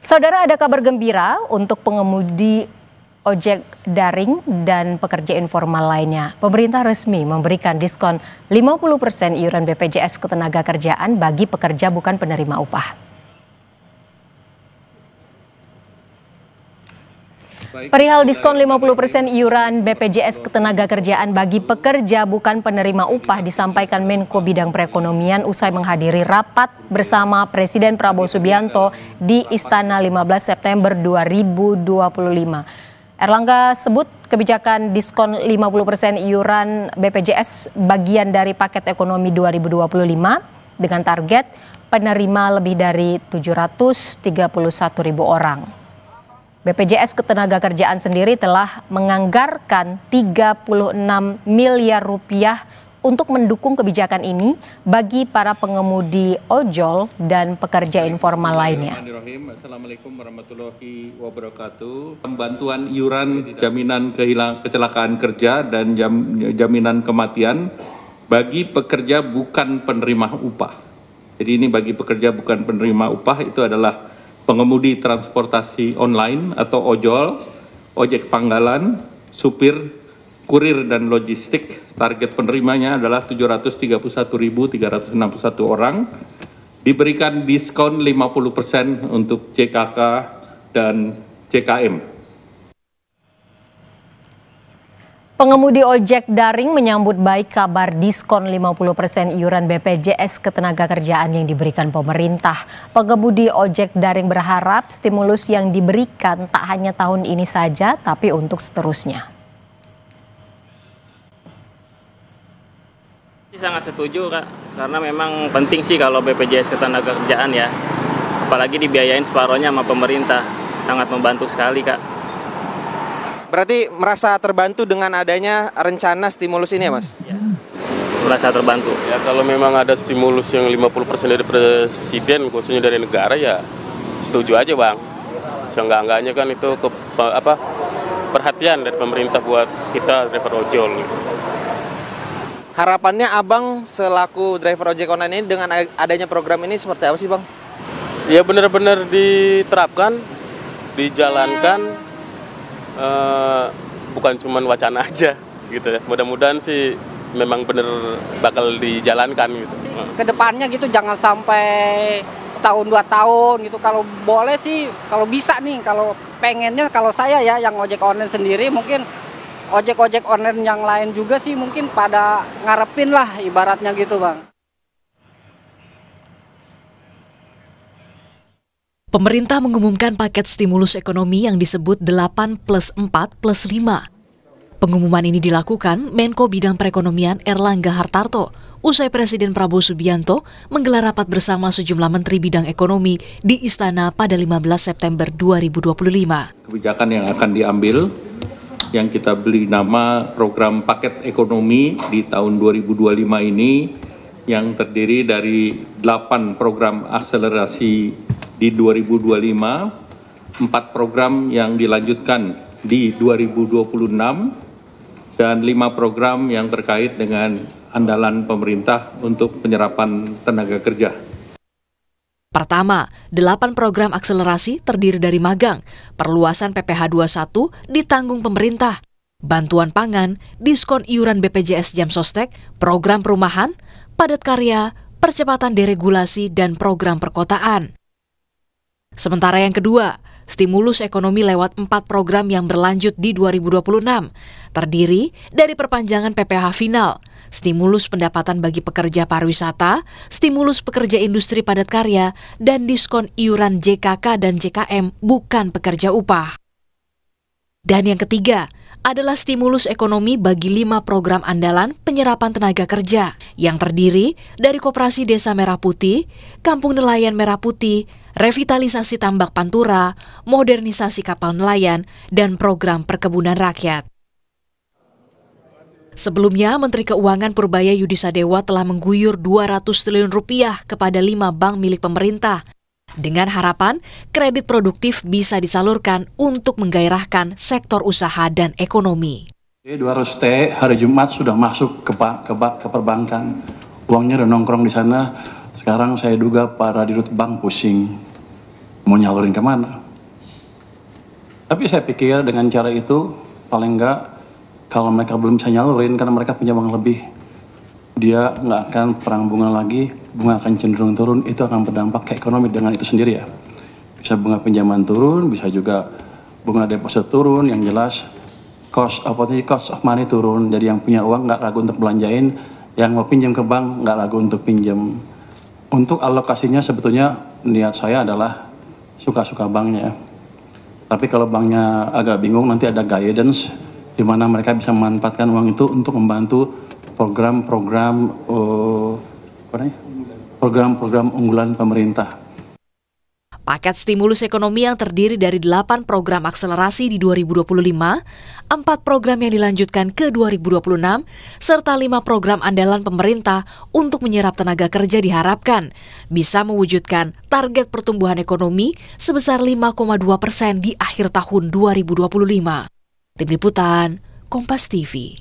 Saudara, ada kabar gembira untuk pengemudi ojek daring dan pekerja informal lainnya. Pemerintah resmi memberikan diskon 50% iuran BPJS Ketenagakerjaan bagi pekerja bukan penerima upah. Perihal diskon 50% iuran BPJS Ketenagakerjaan bagi pekerja bukan penerima upah disampaikan Menko Bidang Perekonomian usai menghadiri rapat bersama Presiden Prabowo Subianto di Istana 15 September 2025. Erlangga sebut kebijakan diskon 50% iuran BPJS bagian dari paket ekonomi 2025 dengan target penerima lebih dari 731.000 orang. BPJS Ketenagakerjaan sendiri telah menganggarkan 36 miliar rupiah untuk mendukung kebijakan ini bagi para pengemudi ojol dan pekerja informal lainnya. Assalamualaikum warahmatullahi wabarakatuh. Bantuan iuran jaminan kecelakaan kerja dan jaminan kematian bagi pekerja bukan penerima upah. Jadi ini bagi pekerja bukan penerima upah itu adalah pengemudi transportasi online atau ojol, ojek panggalan, supir, kurir dan logistik. Target penerimanya adalah 731.361 orang. Diberikan diskon 50% untuk JKK dan JKM. Pengemudi ojek daring menyambut baik kabar diskon 50% iuran BPJS Ketenagakerjaan yang diberikan pemerintah. Pengemudi ojek daring berharap stimulus yang diberikan tak hanya tahun ini saja, tapi untuk seterusnya. Sangat setuju, Kak, karena memang penting sih kalau BPJS Ketenagakerjaan ya. Apalagi dibiayain separohnya sama pemerintah, sangat membantu sekali, Kak. Berarti merasa terbantu dengan adanya rencana stimulus ini ya, Mas? Ya, merasa terbantu. Ya, kalau memang ada stimulus yang 50% dari presiden, khususnya dari negara, ya setuju aja, Bang. Seenggak-enggaknya kan itu perhatian dari pemerintah buat kita driver ojol. Harapannya Abang selaku driver ojek online ini dengan adanya program ini seperti apa sih, Bang? Ya benar-benar diterapkan, dijalankan. Bukan cuma wacana aja gitu ya. Mudah-mudahan sih memang benar bakal dijalankan gitu. Kedepannya gitu jangan sampai setahun 2 tahun gitu. Kalau boleh sih, kalau bisa nih, kalau pengennya kalau saya ya yang ojek online sendiri, mungkin ojek-ojek online yang lain juga sih mungkin pada ngarepin lah ibaratnya gitu, Bang. Pemerintah mengumumkan paket stimulus ekonomi yang disebut 8+4+5. Pengumuman ini dilakukan Menko Bidang Perekonomian Erlangga Hartarto usai Presiden Prabowo Subianto menggelar rapat bersama sejumlah Menteri Bidang Ekonomi di Istana pada 15 September 2025. Kebijakan yang akan diambil yang kita beri nama program paket ekonomi di tahun 2025 ini yang terdiri dari 8 program akselerasi di 2025, 4 program yang dilanjutkan di 2026, dan 5 program yang terkait dengan andalan pemerintah untuk penyerapan tenaga kerja. Pertama, 8 program akselerasi terdiri dari magang, perluasan PPh 21 ditanggung pemerintah, bantuan pangan, diskon iuran BPJS Jam Sostek, program perumahan, padat karya, percepatan deregulasi, dan program perkotaan. Sementara yang kedua, stimulus ekonomi lewat 4 program yang berlanjut di 2026, terdiri dari perpanjangan PPh final, stimulus pendapatan bagi pekerja pariwisata, stimulus pekerja industri padat karya, dan diskon iuran JKK dan JKM bukan pekerja upah. Dan yang ketiga adalah stimulus ekonomi bagi 5 program andalan penyerapan tenaga kerja yang terdiri dari Koperasi Desa Merah Putih, Kampung Nelayan Merah Putih, revitalisasi tambak Pantura, modernisasi kapal nelayan, dan program perkebunan rakyat. Sebelumnya, Menteri Keuangan Purbaya Yudisadewa telah mengguyur 200 triliun rupiah kepada 5 bank milik pemerintah, dengan harapan kredit produktif bisa disalurkan untuk menggairahkan sektor usaha dan ekonomi. 200T hari Jumat sudah masuk ke perbankan, uangnya udah nongkrong di sana. Sekarang saya duga para dirut bank pusing. mau nyalurin kemana. Tapi saya pikir dengan cara itu paling enggak kalau mereka belum bisa nyalurin karena mereka punya uang lebih, dia nggak akan perang bunga lagi, bunga akan cenderung turun, itu akan berdampak ke ekonomi dengan itu sendiri ya. Bisa bunga pinjaman turun, bisa juga bunga deposit turun, yang jelas cost of money turun, jadi yang punya uang nggak ragu untuk belanjain, yang mau pinjam ke bank nggak ragu untuk pinjam. Untuk alokasinya sebetulnya niat saya adalah suka-suka banknya. Tapi kalau banknya agak bingung, nanti ada guidance di mana mereka bisa memanfaatkan uang itu untuk membantu program-program unggulan pemerintah. Paket stimulus ekonomi yang terdiri dari 8 program akselerasi di 2025, 4 program yang dilanjutkan ke 2026, serta 5 program andalan pemerintah untuk menyerap tenaga kerja diharapkan bisa mewujudkan target pertumbuhan ekonomi sebesar 5,2% di akhir tahun 2025. Tim Liputan, Kompas TV.